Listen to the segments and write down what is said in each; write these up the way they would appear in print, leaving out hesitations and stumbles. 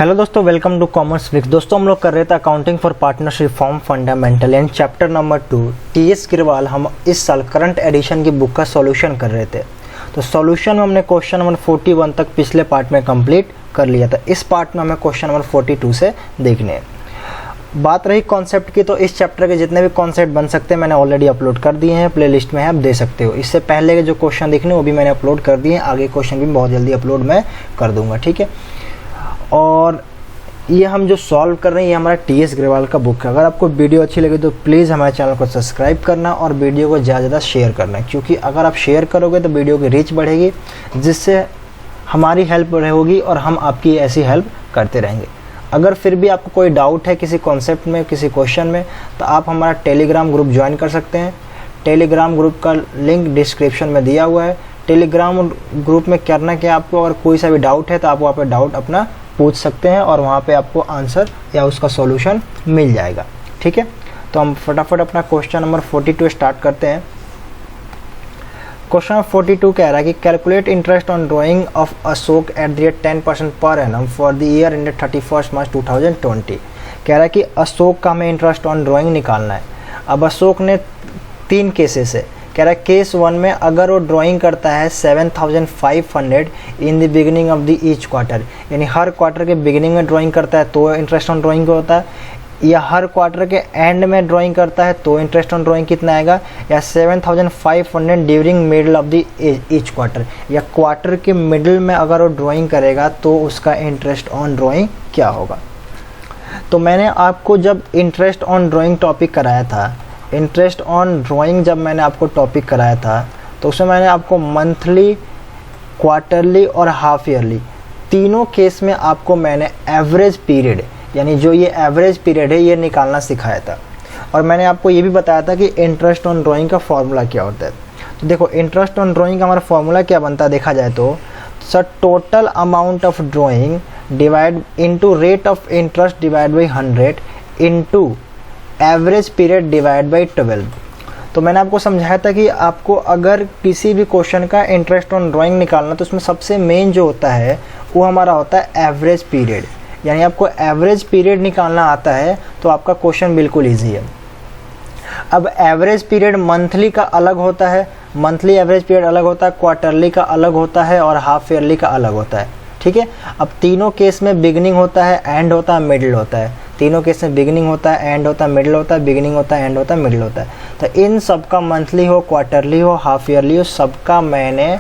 Hello दोस्तों, welcome to commerce Vicks. दोस्तों हम लोग कर रहे थे accounting for partnership form fundamental and chapter number 2 TS Grewal. हम इस साल करंट एडिशन की बुक का सॉल्यूशन कर रहे थे। तो सॉल्यूशन में हमने क्वेश्चन नंबर 41 तक पिछले पार्ट में कंप्लीट कर लिया था। इस पार्ट में हमें क्वेश्चन नंबर 42 से देखने हैं। बात रही कॉन्सेप्ट की, तो इस चैप्टर के जितने भी कॉन्सेप्ट बन सकते हैं मैंने ऑलरेडी अपलोड कर दिए हैं, प्लेलिस्ट में है, आप दे सकते हो। इससे पहले के जो क्वेश्चन देखने वो भी मैंने अपलोड कर दिए हैं, आगे क्वेश्चन भी बहुत जल्दी अपलोड मैं कर दूंगा, ठीक है। और ये हम जो सॉल्व कर रहे हैं ये हमारा टीएस गिरवाल का बुक है। अगर आपको वीडियो अच्छी लगी तो प्लीज़ हमारे चैनल को सब्सक्राइब करना और वीडियो को ज़्यादा से ज़्यादा शेयर करना, क्योंकि अगर आप शेयर करोगे तो वीडियो की रीच बढ़ेगी, जिससे हमारी हेल्प होगी और हम आपकी ऐसी हेल्प करते रहेंगे। अगर फिर भी आपको कोई डाउट है किसी कॉन्सेप्ट में, किसी क्वेश्चन में, तो आप हमारा टेलीग्राम ग्रुप ज्वाइन कर सकते हैं। टेलीग्राम ग्रुप का लिंक डिस्क्रिप्शन में दिया हुआ है। टेलीग्राम ग्रुप में करना क्या, आपको अगर कोई सा भी डाउट है तो आप वहाँ पर डाउट अपना पूछ सकते हैं और वहाँ पे आपको आंसर या उसका सॉल्यूशन मिल जाएगा, ठीक है। तो हम फटाफट अपना क्वेश्चन नंबर 42 स्टार्ट करते हैं। क्वेश्चन 42 कह रहा है कि calculate interest on drying of Ashok at the rate 10% per annum for the year ended 31 मार्च 2020। कह रहा है कि अशोक का हमें इंटरेस्ट ऑन ड्राइंग निकालना है। अब अशोक ने 3 केसेस है। कह रहा है केस 1 में अगर वो ड्राइंग करता है 7500 in the beginning of the each quarter, यानी हर क्वार्टर के बिगिनिंग में ड्राइंग करता है तो इंटरेस्ट ऑन ड्राइंग को होता है, या हर क्वार्टर के एंड में ड्राइंग करता है तो इंटरेस्ट ऑन ड्राइंग कितना आएगा, या 7500 during middle of the each quarter, या क्वार्टर के मिडल में अगर वो ड्राइंग करेगा तो उसका इंटरेस्ट ऑन ड्राइंग क्या होगा। तो मैंने आपको जब इंटरेस्ट ऑन ड्राइंग टॉपिक कराया था, इंटरेस्ट ऑन ड्राइंग जब मैंने आपको टॉपिक कराया था तो उसमें मैंने आपको मंथली, क्वार्टरली और हाफ ईयरली तीनों केस में आपको मैंने एवरेज पीरियड, यानी जो ये एवरेज पीरियड है ये निकालना सिखाया था। और मैंने आपको ये भी बताया था कि इंटरेस्ट ऑन ड्राइंग का फॉर्मूला क्या होता है। तो देखो इंटरेस्ट ऑन ड्राइंग का हमारा फॉर्मूला क्या बनता है, देखा जाए तो sir total amount of drawing divide into rate of interest divide by 100 into average period divide by 12। तो मैंने आपको समझाया था कि आपको अगर किसी भी क्वेश्चन का इंटरेस्ट ऑन ड्राइंग निकालना तो उसमें सबसे मेन जो होता है वो हमारा होता है एवरेज पीरियड, यानी आपको एवरेज पीरियड निकालना आता है तो आपका क्वेश्चन बिल्कुल ईजी है। अब एवरेज पीरियड मंथली का अलग होता है, मंथली एवरेज पीरियड अलग होता है, क्वार्टरली का अलग होता है और हाफ ईयरली का अलग होता है, ठीक है। अब तीनों केस में बिगिनिंग होता है, एंड होता है, मिडिल होता है। तीनों केस में बिगिनिंग होता है, एंड होता है, मिडिल होता है, बिगिनिंग होता है, एंड होता है, मिडिल होता है। तो इन सब का मंथली हो, क्वार्टरली हो, हाफ ईयरली हो, सबका मैंने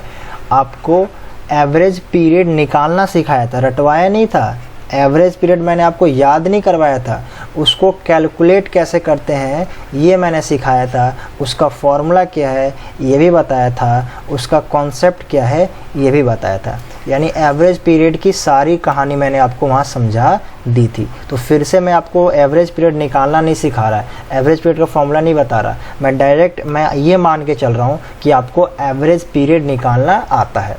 आपको एवरेज पीरियड निकालना सिखाया था, रटवाया नहीं था। एवरेज पीरियड मैंने आपको याद नहीं करवाया था, उसको कैलकुलेट कैसे करते हैं ये मैंने सिखाया था, उसका फॉर्मूला क्या है ये भी बताया था, उसका कॉन्सेप्ट क्या है ये भी बताया था। यानी एवरेज पीरियड की सारी कहानी मैंने आपको वहाँ समझा दी थी। तो फिर से मैं आपको एवरेज पीरियड निकालना नहीं सिखा रहा, एवरेज पीरियड का फॉर्मूला नहीं बता रहा, मैं ये मान के चल रहा हूँ कि आपको एवरेज पीरियड निकालना आता है।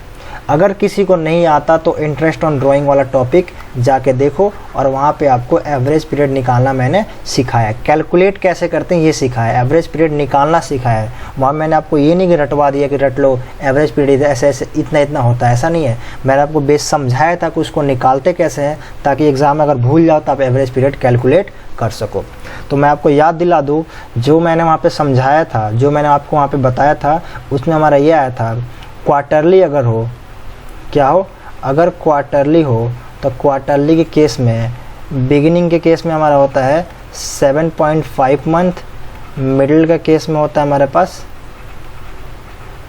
अगर किसी को नहीं आता तो इंटरेस्ट ऑन ड्राइंग वाला टॉपिक जाके देखो और वहाँ पे आपको एवरेज पीरियड निकालना मैंने सिखाया है। कैलकुलेट कैसे करते हैं ये सिखाया है, एवरेज पीरियड निकालना सिखाया है। वहाँ मैंने आपको ये नहीं कि रटवा दिया कि रट लो एवरेज पीरियड ऐसे ऐसे इतना इतना होता है, ऐसा नहीं है। मैंने आपको बेस समझाया था कि उसको निकालते कैसे हैं, ताकि एग्ज़ाम में अगर भूल जाओ तो आप एवरेज पीरियड कैलकुलेट कर सको। तो मैं आपको याद दिला दूँ, जो मैंने वहाँ पर समझाया था, जो मैंने आपको वहाँ पर बताया था, उसमें हमारा ये आया था क्वार्टरली अगर हो, क्या हो, अगर क्वार्टरली हो तो क्वार्टरली के केस में बिगिनिंग के केस में हमारा होता है 7.5 मंथ, मिडिल के केस में होता है हमारे पास,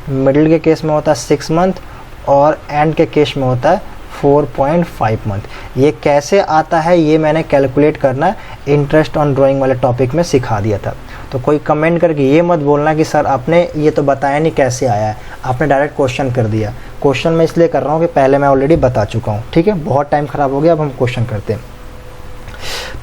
मिडिल के केस में होता है 6 मंथ और एंड के केस में होता है 4.5 मंथ। ये कैसे आता है ये मैंने कैलकुलेट करना इंटरेस्ट ऑन ड्राइंग वाले टॉपिक में सिखा दिया था। तो कोई कमेंट करके ये मत बोलना कि सर आपने ये तो बताया नहीं कैसे आया है, आपने डायरेक्ट क्वेश्चन कर दिया। क्वेश्चन मैं इसलिए कर रहा हूँ कि पहले मैं ऑलरेडी बता चुका हूँ, ठीक है। बहुत टाइम ख़राब हो गया, अब हम क्वेश्चन करते हैं।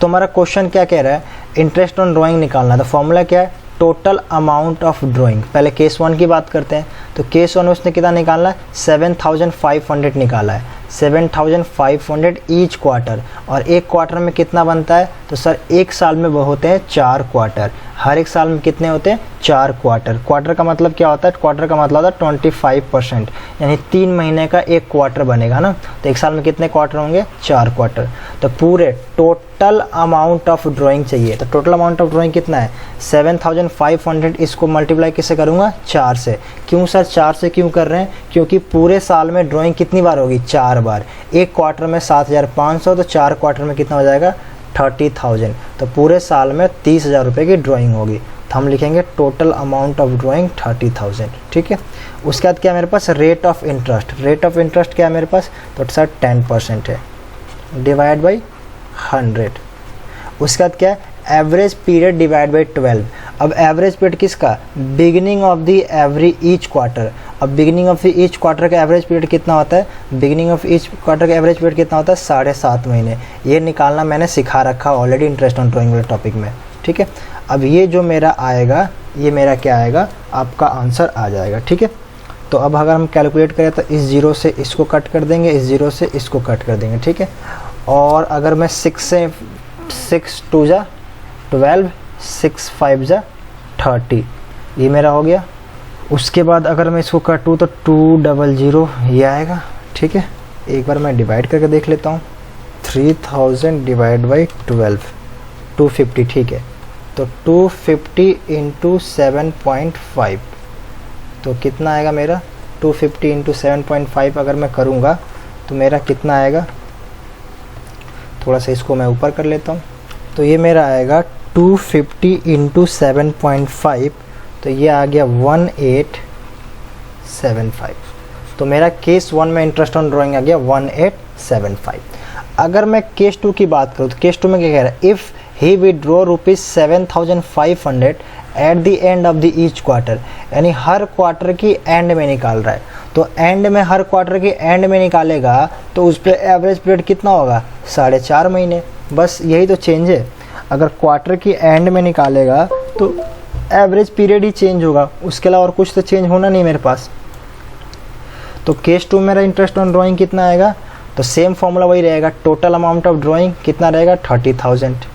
तो हमारा क्वेश्चन क्या कह रहा है, इंटरेस्ट ऑन ड्राइंग निकालना। तो फॉर्मूला क्या है, टोटल अमाउंट ऑफ ड्राइंग। पहले केस 1 की बात करते हैं। तो केस 1 में उसने कितना निकाला है, 7500 निकाला है, 7500 ईच क्वार्टर। और एक क्वार्टर में कितना बनता है, तो सर एक साल में वो होते हैं 4 क्वार्टर। हर एक साल में कितने होते हैं, 4 क्वार्टर। क्वार्टर का मतलब क्या होता है, क्वार्टर का मतलब होता है 25%, यानी 3 महीने का एक क्वार्टर बनेगा ना। तो एक साल में कितने क्वार्टर होंगे, 4 क्वार्टर। तो पूरे टोटल अमाउंट ऑफ ड्राइंग चाहिए। तो टोटल अमाउंट ऑफ ड्राइंग कितना है, 7500। इसको मल्टीप्लाई किससे करूँगा, 4 से। क्यों सर 4 से क्यों कर रहे हैं, क्योंकि पूरे साल में ड्राइंग कितनी बार होगी, 4 बार। एक क्वार्टर में 7500, तो 4 क्वार्टर में कितना हो जाएगा, 30,000। तो पूरे साल में 30,000 रुपये की ड्राइंग होगी। तो हम लिखेंगे टोटल अमाउंट ऑफ ड्राइंग 30,000, ठीक है। उसके बाद क्या मेरे पास, rate of interest. Rate of interest क्या है मेरे पास, तो सर 10% है, डिवाइड बाई 100। उसके बाद क्या है, एवरेज पीरियड डिवाइड बाई 12। अब एवरेज पीरियड किसका, beginning of the every each quarter. अब beginning of the each quarter का एवरेज पीरियड कितना होता है, बिगिनिंग ऑफ ईच क्वार्टर का एवरेज पीरियड कितना होता है, 7.5 महीने। ये निकालना मैंने सिखा रखा ऑलरेडी इंटरेस्ट ऑन ड्राइंग वाले टॉपिक में, ठीक है। अब ये जो मेरा आएगा, ये मेरा क्या आएगा, आपका आंसर आ जाएगा, ठीक है। तो अब अगर हम कैलकुलेट करें तो इस 0 से इसको कट कर देंगे, इस 0 से इसको कट कर देंगे, ठीक है। और अगर मैं 6 से 6 2 जा 12, 6 5 जा 30, ये मेरा हो गया। उसके बाद अगर मैं इसको काटूँ तो 200 ये आएगा, ठीक है। एक बार मैं डिवाइड करके देख लेता हूँ, 3000 डिवाइड बाई 12, 250, ठीक है। तो 250 इंटू 7.5, तो कितना आएगा मेरा, 250 इंटू 7.5 अगर मैं करूँगा तो मेरा कितना आएगा, थोड़ा सा इसको मैं ऊपर कर लेता हूँ। तो ये मेरा आएगा 250 इंटू 7.5, तो ये आ गया 1875। तो मेरा केस 1 में इंटरेस्ट ऑन ड्राइंग आ गया 1875। अगर मैं केस 2 की बात करूँ तो केस 2 में क्या कह रहा है, if he withdraw ₹7,500 at the end of the each quarter, यानी हर क्वार्टर की एंड में निकाल रहा है। तो एंड में, हर क्वार्टर की एंड में निकालेगा तो उस पर एवरेज पीरियड कितना होगा, 4.5 महीने। बस यही तो चेंज है, अगर क्वार्टर की एंड में निकालेगा तो एवरेज पीरियड ही चेंज होगा, उसके अलावा और कुछ तो चेंज होना नहीं मेरे पास। तो केस 2 मेरा इंटरेस्ट ऑन ड्राइंग कितना आएगा, तो सेम फॉर्मूला वही रहेगा, टोटल अमाउंट ऑफ ड्राइंग कितना रहेगा, 30,000,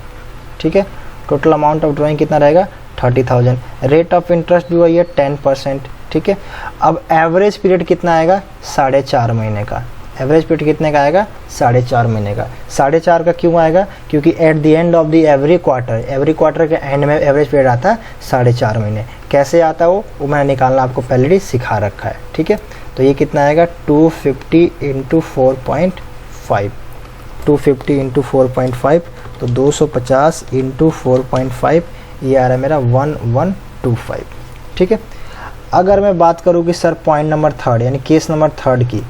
ठीक है। टोटल अमाउंट ऑफ ड्राइंग कितना रहेगा, 30,000। रेट ऑफ इंटरेस्ट भी वही है 10%, ठीक है। अब एवरेज पीरियड कितना आएगा, 4.5 महीने का। एवरेज पीरियड कितने का आएगा, 4.5 महीने का। 4.5 का क्यों आएगा, क्योंकि at the end of the every quarter के एंड में एवरेज पीरियड आता है 4.5 महीने। कैसे आता है वो मैंने निकालना आपको पहले ही सिखा रखा है, ठीक है। तो ये कितना आएगा, 250 इंटू 4.5, 250 इंटू 4.5, तो 250 इंटू 4.5, ये आ रहा है मेरा 1125, ठीक है। अगर मैं बात करूँ कि सर पॉइंट नंबर 3 यानी केस नंबर 3 की,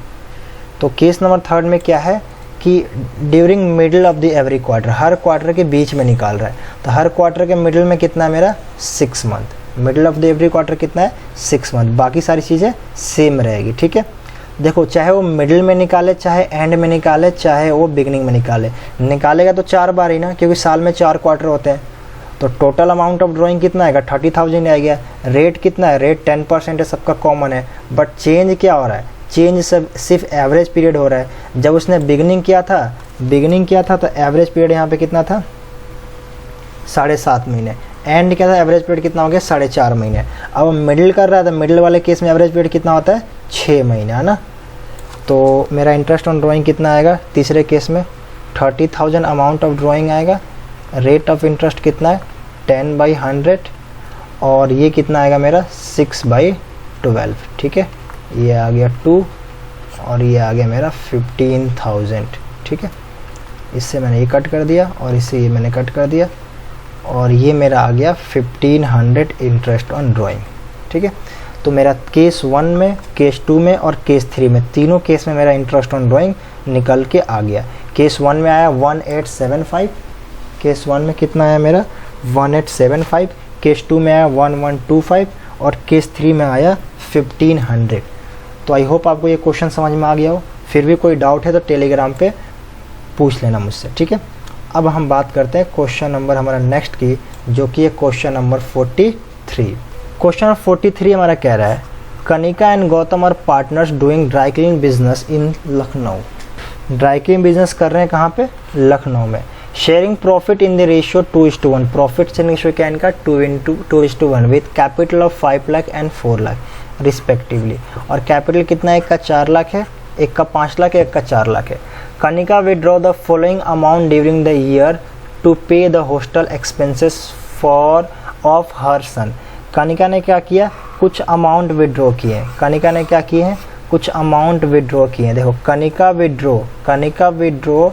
तो केस नंबर 3 में क्या है कि during middle of the every quarter, her quarter के बीच में निकाल रहा है। तो हर क्वार्टर के मिडिल में कितना है मेरा, 6 month. Middle of the every quarter कितना है, 6 मंथ। बाकी सारी चीज़ें सेम रहेगी, ठीक है। देखो, चाहे वो मिडिल में निकाले, चाहे एंड में निकाले, चाहे वो बिगनिंग में निकालेगा तो 4 बार ही ना, क्योंकि साल में 4 क्वार्टर होते हैं। तो टोटल अमाउंट ऑफ ड्राइंग कितना आएगा, 30,000 आ गया। रेट कितना है, रेट 10% है, सबका कॉमन है। बट चेंज क्या हो रहा है, चेंज सब सिर्फ एवरेज पीरियड हो रहा है। जब उसने बिगनिंग किया था तो एवरेज पीरियड यहाँ पे कितना था, 7.5 महीने। एंड क्या था, एवरेज पीरियड कितना हो गया, 4.5 महीने। अब मिडिल कर रहा था, मिडिल वाले केस में एवरेज पीरियड कितना होता है, 6 महीने, है ना। तो मेरा इंटरेस्ट ऑन ड्राइंग कितना आएगा, तीसरे केस में 30,000 अमाउंट ऑफ ड्राइंग आएगा। रेट ऑफ इंटरेस्ट कितना है, 10/100, और ये कितना आएगा मेरा, 6/12, ठीक है। ये आ गया 2 और ये आ गया मेरा 15,000, ठीक है। इससे मैंने ये कट कर दिया और इससे ये मैंने कट कर दिया, और ये मेरा आ गया 1500 इंटरेस्ट ऑन ड्राइंग, ठीक है। तो मेरा केस 1 में, केस 2 में और केस 3 में, तीनों केस में मेरा इंटरेस्ट ऑन ड्राइंग निकल के आ गया। केस 1 में आया 1875, केस 1 में कितना आया मेरा, 1875। केस 2 में आया 1125 और केस 3 में आया 1500। तो आई होप आपको ये क्वेश्चन समझ में आ गया हो। फिर भी कोई डाउट है तो टेलीग्राम पे पूछ लेना मुझसे, ठीक है। अब हम बात करते हैं क्वेश्चन नंबर हमारा नेक्स्ट की, जो कि है क्वेश्चन नंबर 43। क्वेश्चन नंबर 43 हमारा कह रहा है, Kanika and Gautam are partners doing dry cleaning business in Lucknow. Dry cleaning business कर रहे हैं कहाँ पे, लखनऊ में। Sharing profit in the ratio 2:1, profit sharing ratio क्या है इनका 2:1 with capital of 5 lakh and 4 lakh respectively. और कैपिटल कितना है, एक का 4 लाख है, एक का 5 लाख है, एक का 4 लाख है। Kanika withdraw the following amount during the year to pay the hostel expenses for of her son. Kanika ने क्या किया, कुछ अमाउंट विड्रॉ किए। कनिका ने क्या किए हैं, कुछ अमाउंट विड्रॉ किए। देखो Kanika withdraw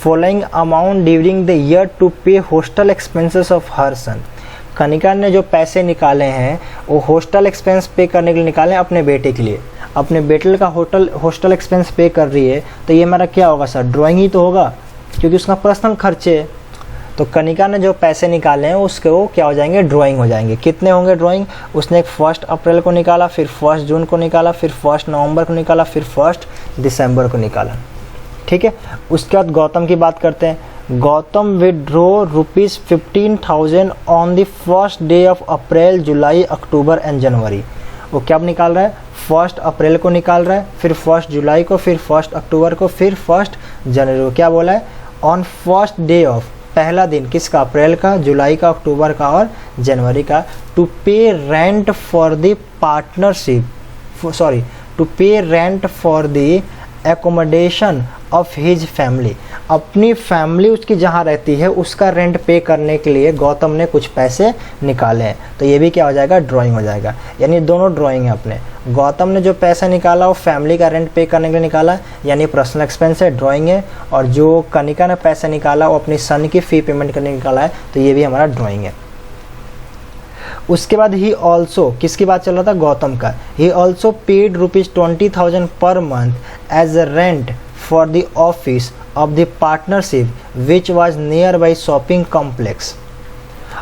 following amount during the year to pay hostel expenses of her son. Kanika ने जो पैसे निकाले हैं वो हॉस्टल एक्सपेंस पे करने के लिए निकाले हैं अपने बेटे के लिए। अपने बेटे का हॉस्टल एक्सपेंस पे कर रही है, तो ये हमारा क्या होगा सर, ड्राइंग ही तो होगा, क्योंकि उसका पर्सनल खर्चे है। तो कनिका ने जो पैसे निकाले हैं उसके वो क्या हो जाएंगे, ड्राइंग हो जाएंगे। कितने होंगे ड्राइंग, उसने 1 अप्रैल को निकाला, फिर 1 जून को निकाला, फिर 1 नवंबर को निकाला, फिर 1 दिसंबर को निकाला। ठीक है, उसके बाद गौतम की बात करते हैं। Gautam withdraw ₹15,000 on the first day of April, July, October and January. वो क्या निकाल रहा है, 1 अप्रैल को निकाल रहा है, फिर 1 जुलाई को, फिर 1 अक्टूबर को, फिर 1 जनवरी को। क्या बोला है, ऑन फर्स्ट डे ऑफ, पहला दिन किसका, अप्रैल का, जुलाई का, अक्टूबर का और जनवरी का, to pay rent for the partnership, sorry to pay rent for the accommodation of his family. अपनी फैमिली उसकी जहाँ रहती है उसका रेंट पे करने के लिए गौतम ने कुछ पैसे निकाले हैं। तो ये भी क्या हो जाएगा, ड्राइंग हो जाएगा। यानी दोनों ड्राइंग है अपने। गौतम ने जो पैसा निकाला वो फैमिली का रेंट पे करने के लिए निकाला, यानी पर्सनल एक्सपेंस है, ड्राइंग है। और जो कनिका ने पैसा निकाला वो अपनी सन की फ़ी पेमेंट करने निकाला है, तो ये भी हमारा ड्राइंग है। उसके बाद ही ऑल्सो, किसकी बात चल रहा था, गौतम का। ही also paid ₹20,000 per month as a rent for the office of the partnership which was near by shopping complex.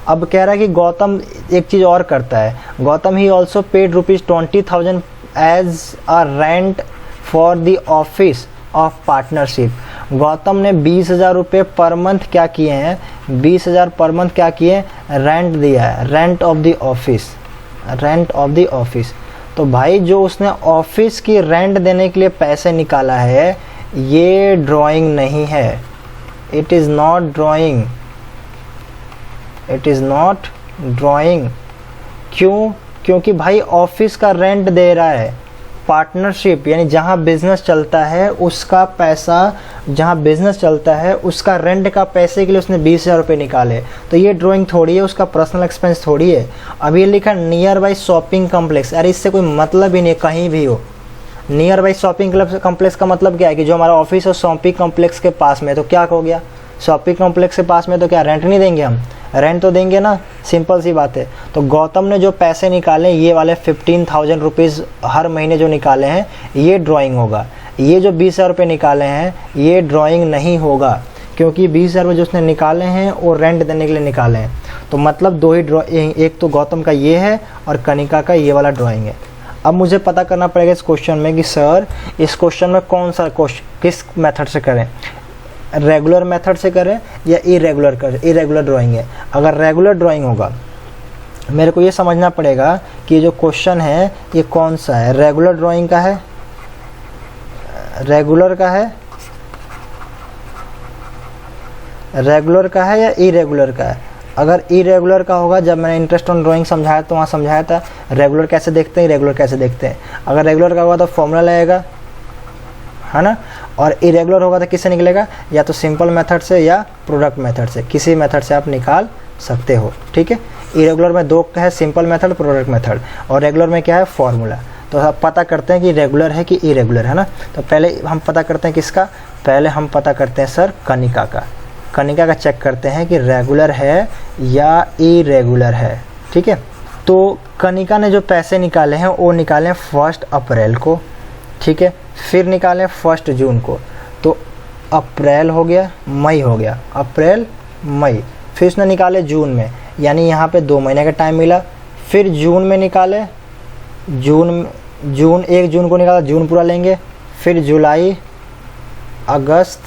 अब कह रहा है कि गौतम एक चीज़ और करता है। Gautam he also paid ₹20,000 as a rent for the office of partnership. Gautam ने 20,000 रुपये पर मंथ क्या किए हैं, 20,000 पर मंथ क्या किए, रेंट दिया है, rent of the office, rent of the office. तो भाई जो उसने ऑफिस की रेंट देने के लिए पैसे निकाला है ये ड्राइंग नहीं है, it is not drawing, it is not drawing. क्यों, क्योंकि भाई ऑफिस का रेंट दे रहा है, पार्टनरशिप यानी जहाँ बिजनेस चलता है उसका पैसा, जहाँ बिजनेस चलता है उसका रेंट का पैसे के लिए उसने 20,000 रुपये निकाले। तो ये ड्राइंग थोड़ी है, उसका पर्सनल एक्सपेंस थोड़ी है। अब ये लिखा नियर बाई शॉपिंग कॉम्प्लेक्स, अरे इससे कोई मतलब ही नहीं है, कहीं भी हो। नियर बाई शॉपिंग कॉम्प्लेक्स का मतलब क्या है कि जो हमारा ऑफिस है शॉपिंग कॉम्प्लेक्स के पास में, तो क्या हो गया, शॉपिंग कॉम्प्लेक्स के पास में, तो क्या रेंट नहीं देंगे हम, रेंट तो देंगे ना, सिंपल सी बात है। तो गौतम ने जो पैसे निकाले ये वाले 15,000 रुपीज़ हर महीने जो निकाले हैं ये ड्राइंग होगा। ये जो 20,000 रुपये निकाले हैं ये ड्राइंग नहीं होगा, क्योंकि 20,000 रुपये जो उसने निकाले हैं वो रेंट देने के लिए निकाले हैं। तो मतलब दो ही ड्राइंग, एक तो गौतम का ये है और कनिका का ये वाला ड्राइंग है। अब मुझे पता करना पड़ेगा इस क्वेश्चन में कि सर इस क्वेश्चन में कौन सा क्वेश्चन किस मेथड से करें, रेगुलर मेथड से करें या इरेगुलर करें। इरेगुलर ड्राइंग है, अगर रेगुलर ड्राइंग होगा मेरे को ये समझना पड़ेगा कि जो क्वेश्चन है ये कौन सा है, रेगुलर ड्राइंग का है, रेगुलर का है, रेगुलर का है या इरेगुलर का है। अगर इरेगुलर का होगा, जब मैंने इंटरेस्ट ऑन ड्राइंग समझाया तो वहाँ समझाया था रेगुलर कैसे देखते हैं, इरेगुलर कैसे देखते हैं। अगर रेगुलर का होगा तो फॉर्मूला लगेगा, है ना, और इरेगुलर होगा तो किससे निकलेगा, या तो सिंपल मेथड से या प्रोडक्ट मेथड से, किसी मेथड से आप निकाल सकते हो। ठीक है, इरेगुलर में दो है, सिंपल मेथड, प्रोडक्ट मेथड, और रेगुलर में क्या है, फॉर्मूला। तो आप पता करते हैं कि रेगुलर है कि इरेगुलर है ना। तो पहले हम पता करते हैं किसका, पहले हम पता करते हैं सर कनिका का। कनिका का चेक करते हैं कि रेगुलर है या इरेगुलर है। ठीक है, तो कनिका ने जो पैसे निकाले हैं वो निकाले 1 अप्रैल को, ठीक है, फिर निकालें 1 जून को। तो अप्रैल हो गया, मई हो गया, अप्रैल मई, फिर उसने निकाले जून में, यानी यहाँ पे 2 महीने का टाइम मिला। फिर जून में निकाले, जून 1 जून को निकाला, जून पूरा लेंगे। फिर जुलाई, अगस्त,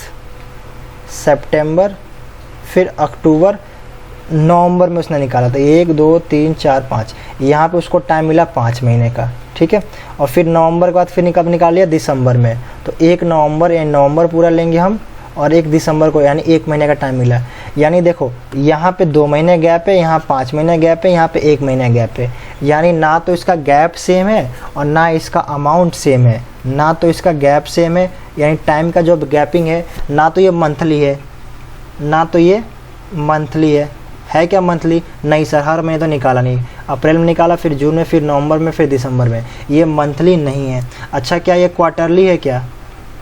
सितंबर, फिर अक्टूबर, नवंबर में उसने निकाला था 1 2 3 4 5, यहाँ पे उसको टाइम मिला 5 महीने का। ठीक है, और फिर नवंबर के बाद फिर कब निकाल लिया, दिसंबर में। तो 1 नवंबर, ये नवंबर पूरा लेंगे हम, और 1 दिसंबर को, यानी 1 महीने का टाइम मिला। यानी देखो यहाँ पे 2 महीने गैप है, यहाँ 5 महीने गैप है, यहाँ पे 1 महीने गैप है। यानी ना तो इसका गैप सेम है और ना इसका अमाउंट सेम है, ना तो इसका गैप सेम है, यानी टाइम का जो गैपिंग है, ना तो ये मंथली है, ना तो ये मंथली है क्या मंथली? नहीं सर, हर महीने तो निकाला नहीं, अप्रैल में निकाला, फिर जून में, फिर नवंबर में, फिर दिसंबर में, ये मंथली नहीं है। अच्छा, क्या ये क्वार्टरली है क्या?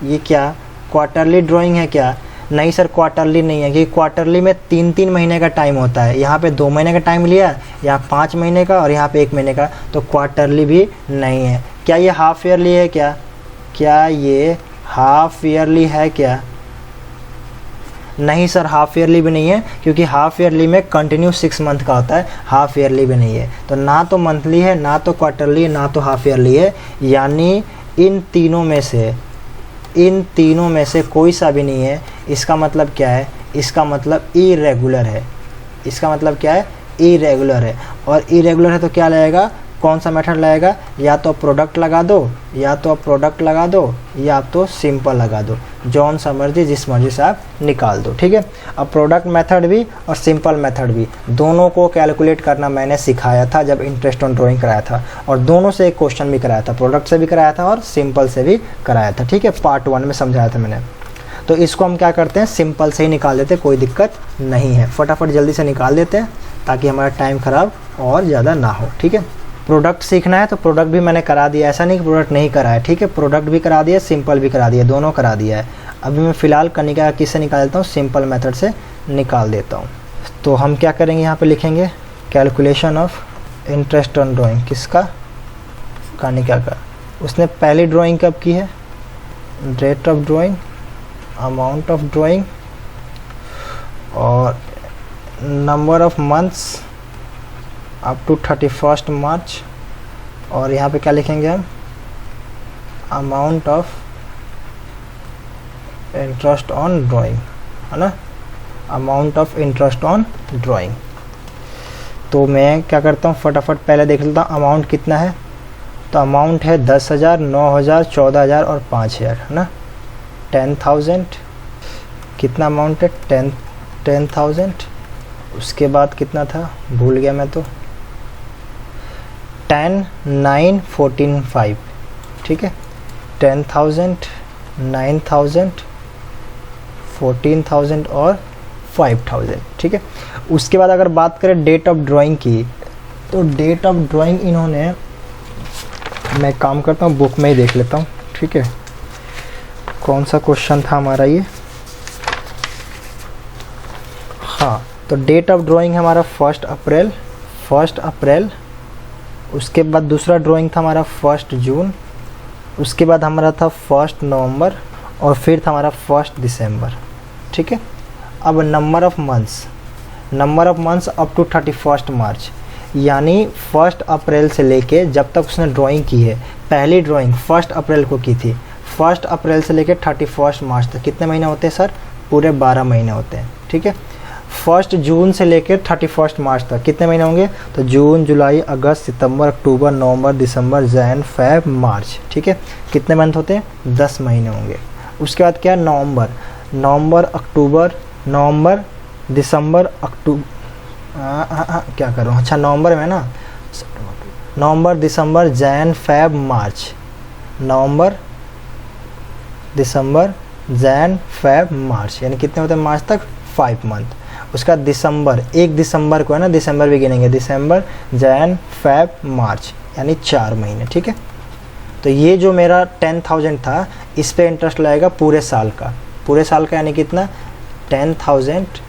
ये क्या क्वार्टरली ड्राइंग है क्या? नहीं सर, क्वार्टरली नहीं है, क्योंकि क्वार्टरली में 3-3 महीने का टाइम होता है। यहाँ पे 2 महीने का टाइम लिया, यहाँ 5 महीने का और यहाँ पे 1 महीने का, तो क्वार्टरली भी नहीं है। क्या ये हाफ ईयरली है क्या? क्या ये हाफ ईयरली है क्या? नहीं सर, हाफ ईयरली भी नहीं है, क्योंकि हाफ ईयरली में कंटिन्यू 6 मंथ का होता है, हाफ ईयरली भी नहीं है। तो ना तो मंथली है, ना तो क्वार्टरली है, ना तो हाफ ईयरली है। यानी इन तीनों में से कोई सा भी नहीं है। इसका मतलब क्या है? इसका मतलब इरेगुलर है। इसका मतलब क्या है? इरेगुलर है। और इरेगुलर है तो क्या लगेगा? कौन सा मेथड लगेगा? या तो प्रोडक्ट लगा दो, या तो प्रोडक्ट लगा दो, या तो सिंपल लगा दो, जौन सा मर्जी, जिस मर्जी से आप निकाल दो। ठीक है। अब प्रोडक्ट मेथड भी और सिंपल मेथड भी दोनों को कैलकुलेट करना मैंने सिखाया था जब इंटरेस्ट ऑन ड्राइंग कराया था, और दोनों से एक क्वेश्चन भी कराया था, प्रोडक्ट से भी कराया था और सिंपल से भी कराया था। ठीक है, पार्ट 1 में समझाया था मैंने। तो इसको हम क्या करते हैं, सिंपल से ही निकाल देते, कोई दिक्कत नहीं है, फटाफट जल्दी से निकाल देते हैं ताकि हमारा टाइम ख़राब और ज़्यादा ना हो। ठीक है। प्रोडक्ट सीखना है तो प्रोडक्ट भी मैंने करा दिया, ऐसा नहीं कि प्रोडक्ट नहीं करा है। ठीक है, प्रोडक्ट भी करा दिया, सिंपल भी करा दिया, दोनों करा दिया है। अभी मैं फ़िलहाल कनिका किससे निकाल देता हूँ? सिंपल मेथड से निकाल देता हूँ। तो हम क्या करेंगे, यहाँ पे लिखेंगे calculation of interest on drawing, किसका? कनिका का। उसने पहली ड्राइंग कब की है? Rate of drawing, amount of drawing और number of months up to 31 March. और यहाँ पे क्या लिखेंगे हम? Amount of interest on drawing, है ना? Amount of interest on drawing. तो मैं क्या करता हूँ, फटाफट पहले देख लेता हूँ अमाउंट कितना है। तो अमाउंट है 10,000, 9,000, 14,000 और 5,000, है ना? 10,000 कितना अमाउंट है? 10,000। उसके बाद कितना था, भूल गया मैं तो। 10, 9, 14, 5। ठीक है, 10,000, 9,000, 14,000 और 5,000। ठीक है। उसके बाद अगर बात करें डेट ऑफ ड्राइंग की, तो डेट ऑफ ड्राइंग इन्होंने, मैं काम करता हूँ बुक में ही देख लेता हूँ। ठीक है, कौन सा क्वेश्चन था हमारा ये? हाँ, तो डेट ऑफ ड्राइंग हमारा 1 अप्रैल। उसके बाद दूसरा ड्राइंग था हमारा 1 जून। उसके बाद हमारा था 1 नवंबर और फिर था हमारा 1 दिसंबर। ठीक है। अब number of months up to 31 March, यानी 1 अप्रैल से लेके जब तक उसने ड्राइंग की है, पहली ड्राइंग 1 अप्रैल को की थी, 1 अप्रैल से लेके 31 मार्च तक कितने महीने होते हैं सर? पूरे 12 महीने होते हैं। ठीक है। 1 जून से लेकर 31 मार्च तक कितने महीने होंगे? तो जून, जुलाई, अगस्त, सितंबर, अक्टूबर, नवंबर, दिसंबर, जैन, फेब, मार्च। ठीक है, कितने मंथ होते हैं? 10 महीने होंगे। उसके बाद क्या? नवंबर, अक्टूबर, नवंबर, दिसंबर, अक्टूबर, क्या करूँ, अच्छा नवंबर में ना, नवंबर, दिसंबर, जैन, फेब, मार्च। नवंबर, दिसंबर, जैन, फेब, मार्च, यानी कितने होते हैं मार्च तक? 5 मंथ। उसका दिसंबर, 1 दिसंबर को है ना, दिसंबर भी गिनेंगे, दिसंबर, जैन, फेब, मार्च, यानी 4 महीने। ठीक है। तो ये जो मेरा 10,000 था, इस पे इंटरेस्ट लगेगा पूरे साल का, यानी कितना? 10,000।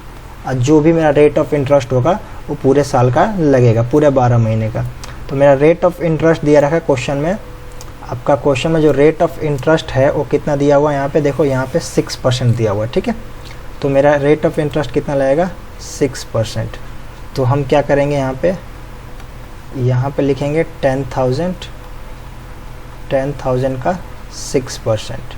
जो भी मेरा रेट ऑफ इंटरेस्ट होगा वो पूरे साल का लगेगा, पूरे 12 महीने का। तो मेरा रेट ऑफ इंटरेस्ट दिया रखा है क्वेश्चन में। आपका क्वेश्चन में जो रेट ऑफ इंटरेस्ट है वो कितना दिया हुआ है? यहाँ पे देखो, यहाँ पे 6% दिया हुआ है। ठीक है। तो मेरा रेट ऑफ इंटरेस्ट कितना लगेगा? 6%। तो हम क्या करेंगे, यहाँ पे लिखेंगे 10,000 का 6%।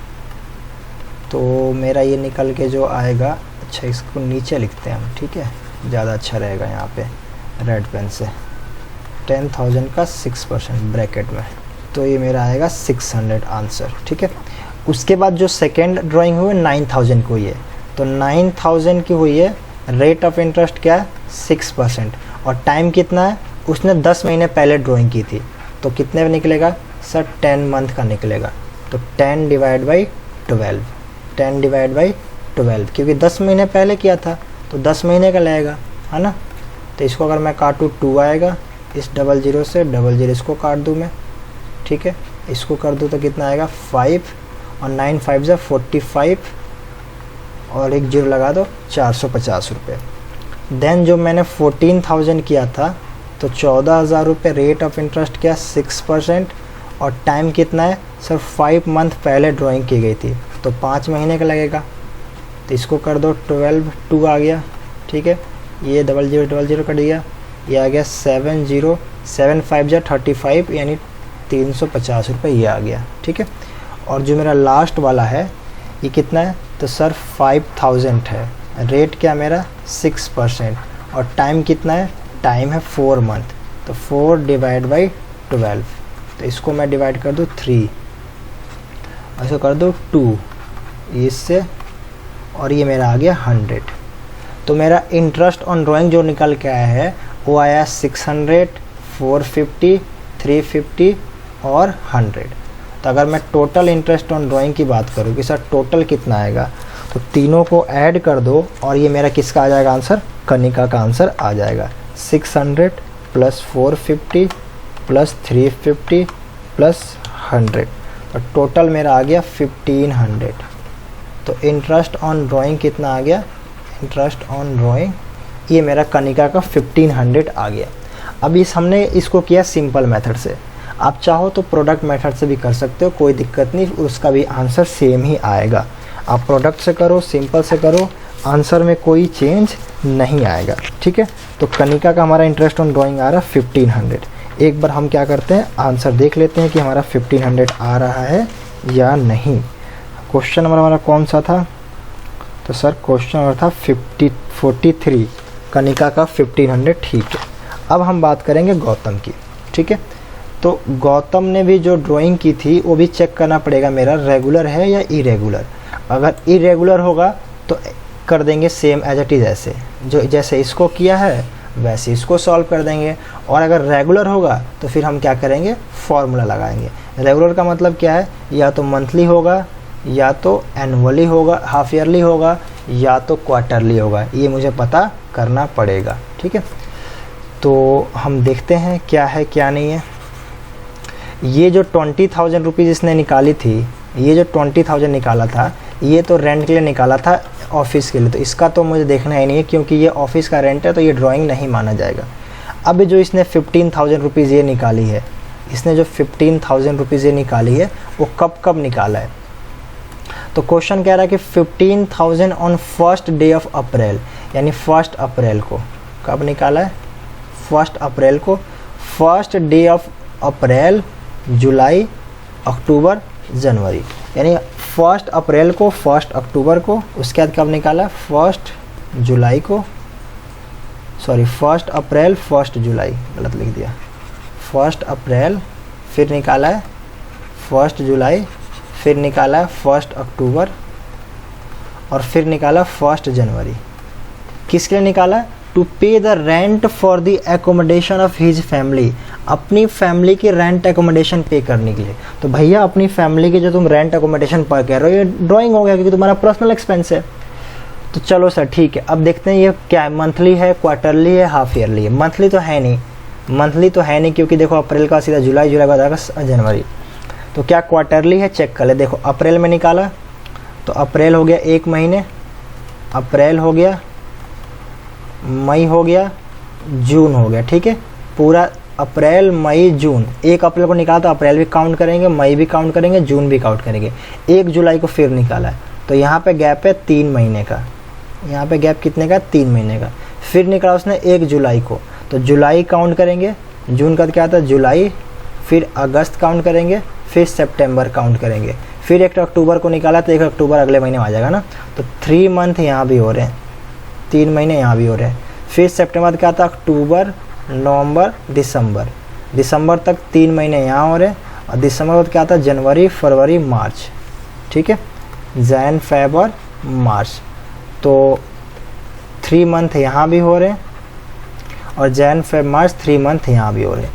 तो मेरा ये निकल के जो आएगा, अच्छा इसको नीचे लिखते हैं हम, ठीक है, ज़्यादा अच्छा रहेगा यहाँ पे रेड पेन से। 10,000 का 6% ब्रैकेट में, तो ये मेरा आएगा 600 आंसर। ठीक है। उसके बाद जो सेकेंड ड्राइंग हुई 9,000 को, ये तो 9000 की हुई है, रेट ऑफ इंटरेस्ट क्या है 6%, और टाइम कितना है, उसने 10 महीने पहले ड्राइंग की थी, तो कितने में निकलेगा सर 10 मंथ का निकलेगा। तो 10 डिवाइड बाई 12, 10 डिवाइड बाई 12, क्योंकि 10 महीने पहले किया था तो 10 महीने का लगेगा, है ना। तो इसको अगर मैं काटूँ 2 आएगा, इस 00 से 00 इसको काट दूँ मैं, ठीक है, इसको कर दूँ तो कितना आएगा 5, और 9 5 से 45, और एक 0 लगा दो 450 रुपये। देन जो मैंने 14,000 किया था तो 14,000 रुपये, रेट ऑफ इंटरेस्ट क्या 6%, और टाइम कितना है सर 5 मंथ पहले ड्राइंग की गई थी तो 5 महीने का लगेगा। तो इसको कर दो 12, 2 आ गया, ठीक है, ये 00 कट गया, ये आ गया 70, 7 5 जा 35, यानी 350 रुपये ये आ गया, ठीक है। और जो मेरा लास्ट वाला है ये कितना है, तो सर 5000 है, रेट क्या मेरा 6%, और टाइम कितना है, टाइम है 4 मंथ, तो 4 डिवाइड बाई 12, तो इसको मैं डिवाइड कर दूँ 3, इसको कर दो 2 इससे, और ये मेरा आ गया 100। तो मेरा इंटरेस्ट ऑन ड्राइंग जो निकल के आया है वो आया 600, 450, 350 और 100। तो अगर मैं टोटल इंटरेस्ट ऑन ड्राइंग की बात करूँ कि सर टोटल कितना आएगा, तो तीनों को ऐड कर दो और ये मेरा किसका आ जाएगा आंसर, कनिका का आंसर आ जाएगा 600 प्लस 450 प्लस 350 प्लस 100, तो टोटल मेरा आ गया 1500। तो इंटरेस्ट ऑन ड्राइंग कितना आ गया, इंटरेस्ट ऑन ड्राइंग ये मेरा कनिका का 1500 आ गया। अब हमने इसको किया सिंपल मेथड से, आप चाहो तो प्रोडक्ट मेथड से भी कर सकते हो, कोई दिक्कत नहीं, उसका भी आंसर सेम ही आएगा। आप प्रोडक्ट से करो, सिंपल से करो, आंसर में कोई चेंज नहीं आएगा, ठीक है। तो कनिका का हमारा इंटरेस्ट ऑन ड्राइंग आ रहा है 1500। एक बार हम क्या करते हैं, आंसर देख लेते हैं कि हमारा 1500 आ रहा है या नहीं। क्वेश्चन नंबर हमारा कौन सा था, तो सर क्वेश्चन नंबर था 43, कनिका का 1500, ठीक है। अब हम बात करेंगे गौतम की, ठीक है। तो गौतम ने भी जो ड्राइंग की थी वो भी चेक करना पड़ेगा मेरा रेगुलर है या इरेगुलर। अगर इरेगुलर होगा तो कर देंगे सेम एज इट इज़, ऐसे जो जैसे इसको किया है वैसे इसको सॉल्व कर देंगे, और अगर रेगुलर होगा तो फिर हम क्या करेंगे, फॉर्मूला लगाएंगे। रेगुलर का मतलब क्या है, या तो मंथली होगा, या तो एनुअली होगा, हाफ ईयरली होगा, या तो क्वार्टरली होगा, ये मुझे पता करना पड़ेगा, ठीक है। तो हम देखते हैं क्या है क्या नहीं है। ये जो 20,000 रुपीज़ इसने निकाली थी, ये जो 20,000 निकाला था, ये तो रेंट के लिए निकाला था ऑफिस के लिए, तो इसका तो मुझे देखना ही नहीं है क्योंकि ये ऑफिस का रेंट है, तो ये ड्राइंग नहीं माना जाएगा। अब जो इसने 15,000 रुपीज़ ये निकाली है, इसने जो 15,000 रुपीज़ ये निकाली है वो कब कब निकाला है। तो क्वेश्चन कह रहा है कि 15,000 ऑन फर्स्ट डे ऑफ अप्रैल, यानी 1 अप्रैल को कब निकाला है, 1 अप्रैल को, first day of April, July, अक्टूबर, जनवरी, यानी 1 अप्रैल को, 1 अक्टूबर को, उसके बाद कब निकाला 1 जुलाई को, सॉरी 1 अप्रैल 1 जुलाई, गलत लिख दिया, 1 अप्रैल, फिर निकाला है 1 जुलाई, फिर निकाला है 1 अक्टूबर, और फिर निकाला 1 जनवरी। किसके लिए निकाला, to pay the rent for the accommodation of his family, अपनी फैमिली की रेंट एकोमोडेशन पे करने के लिए। तो भैया अपनी फैमिली की जो तुम रेंट एकोमोडेशन पर कह रहे हो, ये ड्राइंग हो गया क्योंकि तुम्हारा पर्सनल एक्सपेंस है। तो चलो सर ठीक है, अब देखते हैं ये क्या है, मंथली है, क्वार्टरली है, हाफ ईयरली है। मंथली तो है नहीं, मंथली तो है नहीं क्योंकि देखो अप्रैल का सीधा जुलाई, जुलाई का अगस्त, जनवरी। तो क्या क्वार्टरली है, चेक कर ले। देखो अप्रैल में निकाला तो अप्रैल हो गया 1 महीने, अप्रैल हो गया, मई हो गया, जून हो गया, ठीक है। पूरा अप्रैल मई जून, 1 अप्रैल को निकाला तो अप्रैल भी काउंट करेंगे, मई भी काउंट करेंगे, जून भी काउंट करेंगे। 1 जुलाई को फिर निकाला है तो यहाँ पे गैप है 3 महीने का, यहाँ पे गैप कितने का, 3 महीने का। फिर निकाला उसने 1 जुलाई को, तो जुलाई काउंट करेंगे, जून का क्या था जुलाई, फिर अगस्त काउंट करेंगे, फिर सितंबर काउंट करेंगे, फिर 1 अक्टूबर को निकाला तो 1 अक्टूबर अगले महीने में आ जाएगा ना। तो 3 मंथ यहाँ भी हो रहे हैं, 3 महीने यहाँ भी हो रहे हैं। फिर सितंबर क्या था, अक्टूबर, नवंबर, दिसंबर, दिसंबर तक 3 महीने यहाँ हो रहे हैं, और दिसंबर क्या था, जनवरी, फरवरी, मार्च, ठीक है, जैन, फेब और मार्च। तो 3 मंथ यहाँ भी हो रहे हैं और जैन फेब मार्च 3 मंथ यहाँ भी हो रहे हैं।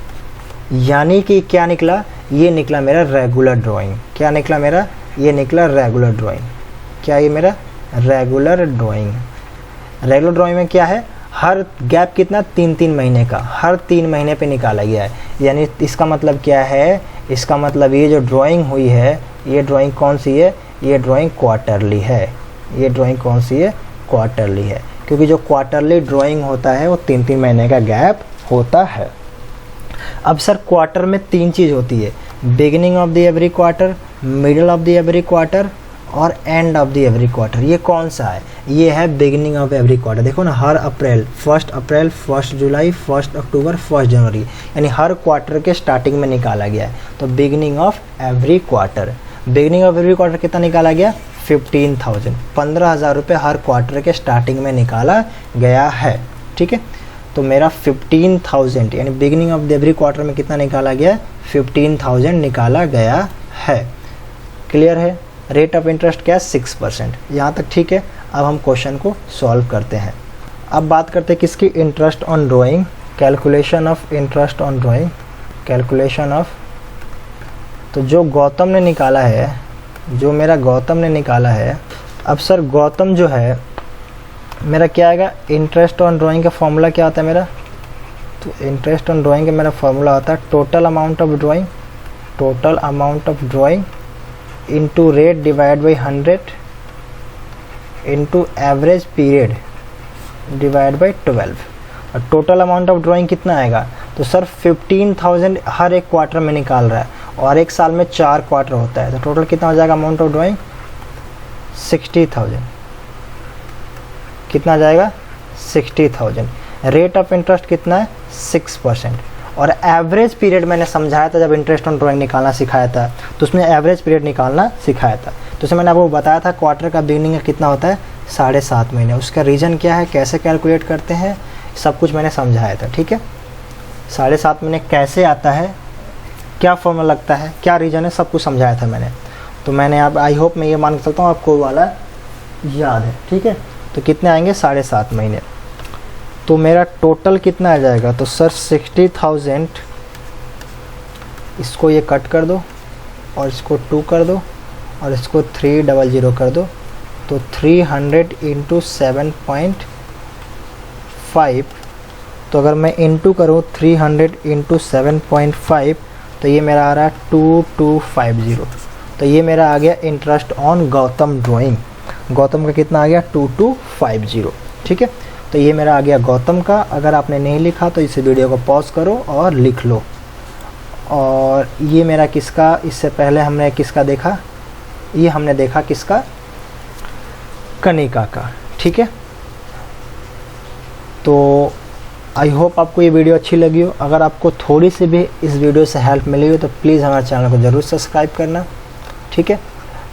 यानी कि क्या निकला, ये निकला मेरा रेगुलर ड्राइंग। क्या निकला मेरा, ये निकला रेगुलर ड्राइंग। क्या ये मेरा रेगुलर ड्राइंग। रेगुलर ड्राइंग में क्या है, हर गैप कितना 3-3 महीने का, हर 3 महीने पे निकाला गया है। यानी इसका मतलब क्या है, इसका मतलब ये जो ड्राइंग हुई है, ये ड्राइंग कौन सी है, ये ड्राइंग क्वार्टरली है। ये ड्राइंग कौन सी है, क्वार्टरली है, क्योंकि जो क्वार्टरली ड्राइंग होता है वो 3-3 महीने का गैप होता है। अब सर क्वार्टर में 3 चीज़ होती है, beginning of the every quarter, middle of the every quarter और end of the every quarter. ये कौन सा है, ये है बिगिनिंग ऑफ एवरी क्वार्टर। देखो ना, हर अप्रैल, 1 अप्रैल, 1 जुलाई, 1 अक्टूबर, 1 जनवरी, यानी हर क्वार्टर के स्टार्टिंग में निकाला गया है। तो beginning of every quarter, beginning of every quarter कितना निकाला गया, 15,000, 15,000 रुपये हर क्वार्टर के स्टार्टिंग में निकाला गया है। ठीक है, तो मेरा 15,000 यानी बिगिनिंग ऑफ एवरी क्वार्टर में कितना निकाला गया, 15,000 निकाला गया है। क्लियर है। रेट ऑफ इंटरेस्ट क्या है, 6%। यहाँ तक ठीक है। अब हम क्वेश्चन को सॉल्व करते हैं। अब बात करते हैं किसकी, interest on drawing, calculation of interest on drawing, calculation of. तो जो गौतम ने निकाला है, जो मेरा गौतम ने निकाला है, अब सर गौतम जो है मेरा क्या आएगा, इंटरेस्ट ऑन ड्राइंग का फॉर्मूला क्या होता है मेरा, तो इंटरेस्ट ऑन ड्राइंग का मेरा फॉर्मूला होता है total amount of drawing, total amount of drawing into rate divide by 100 into average period divide by 12। और टोटल अमाउंट ऑफ ड्राइंग कितना आएगा, तो सर 15,000 हर एक क्वार्टर में निकाल रहा है और एक साल में 4 क्वार्टर होता है, तो टोटल कितना हो जाएगा अमाउंट ऑफ ड्राइंग, 60,000। कितना जाएगा, 60,000। रेट ऑफ इंटरेस्ट कितना है, 6%। और एवरेज पीरियड मैंने समझाया था जब इंटरेस्ट ऑन ड्राइंग निकालना सिखाया था, तो उसमें एवरेज पीरियड निकालना सिखाया था। तो उसमें मैंने आपको बताया था क्वार्टर का बिगिनिंग कितना होता है, 7.5 महीने। उसका रीज़न क्या है, कैसे कैलकुलेट करते हैं, सब कुछ मैंने समझाया था। ठीक है, 7.5 महीने कैसे आता है, क्या फॉर्मूला लगता है, क्या रीज़न है, सब कुछ समझाया था मैंने। तो मैंने अब आई होप मैं ये मान सकता हूँ आपको वाला याद है। ठीक है, तो कितने आएंगे, 7.5 महीने। तो मेरा टोटल कितना आ जाएगा, तो सर 60,000, इसको ये कट कर दो और इसको 2 कर दो और इसको 300 कर दो, तो 300 इंटू 7.5। तो अगर मैं इंटू करूँ 300 इंटू 7.5, तो ये मेरा आ रहा है 2250। तो ये मेरा आ गया interest on Gautam drawing. Gautam का कितना आ गया, 2250। ठीक है, तो ये मेरा आ गया गौतम का। अगर आपने नहीं लिखा तो इस वीडियो को पॉज करो और लिख लो। और ये मेरा किसका, इससे पहले हमने किसका देखा, ये हमने देखा किसका, कनिका का। ठीक है, तो आई होप आपको ये वीडियो अच्छी लगी हो। अगर आपको थोड़ी सी भी इस वीडियो से हेल्प मिली हो तो प्लीज़ हमारे चैनल को ज़रूर सब्सक्राइब करना। ठीक है,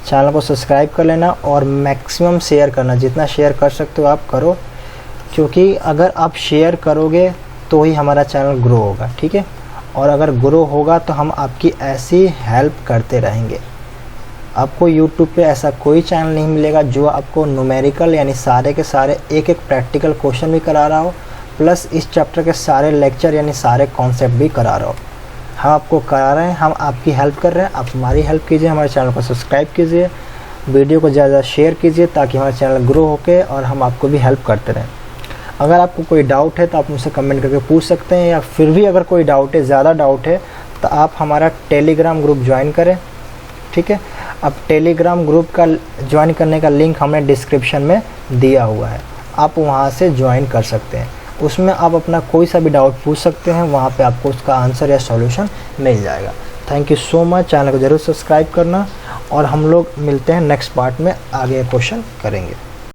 चैनल को सब्सक्राइब कर लेना और मैक्सिमम शेयर करना, जितना शेयर कर सकते हो आप करो, क्योंकि अगर आप शेयर करोगे तो ही हमारा चैनल ग्रो होगा। ठीक है, और अगर ग्रो होगा तो हम आपकी ऐसी हेल्प करते रहेंगे। आपको YouTube पे ऐसा कोई चैनल नहीं मिलेगा जो आपको न्यूमेरिकल यानी सारे के सारे एक प्रैक्टिकल क्वेश्चन भी करा रहा हो, प्लस इस चैप्टर के सारे लेक्चर यानी सारे कॉन्सेप्ट भी करा रहा हो। हम आपको करा रहे हैं, हम आपकी हेल्प कर रहे हैं। आप हमारी हेल्प कीजिए, हमारे चैनल को सब्सक्राइब कीजिए, वीडियो को ज़्यादा शेयर कीजिए ताकि हमारा चैनल ग्रो होके और हम आपको भी हेल्प करते रहें। अगर आपको कोई डाउट है तो आप मुझसे कमेंट करके पूछ सकते हैं, या फिर भी अगर कोई डाउट है, ज़्यादा डाउट है, तो आप हमारा टेलीग्राम ग्रुप ज्वाइन करें। ठीक है, अब टेलीग्राम ग्रुप का ज्वाइन करने का लिंक हमने डिस्क्रिप्शन में दिया हुआ है, आप वहाँ से ज्वाइन कर सकते हैं। उसमें आप अपना कोई सा भी डाउट पूछ सकते हैं, वहाँ पे आपको उसका आंसर या सॉल्यूशन मिल जाएगा। Thank you so much. Channel को ज़रूर सब्सक्राइब करना और हम लोग मिलते हैं नेक्स्ट पार्ट में, आगे क्वेश्चन करेंगे।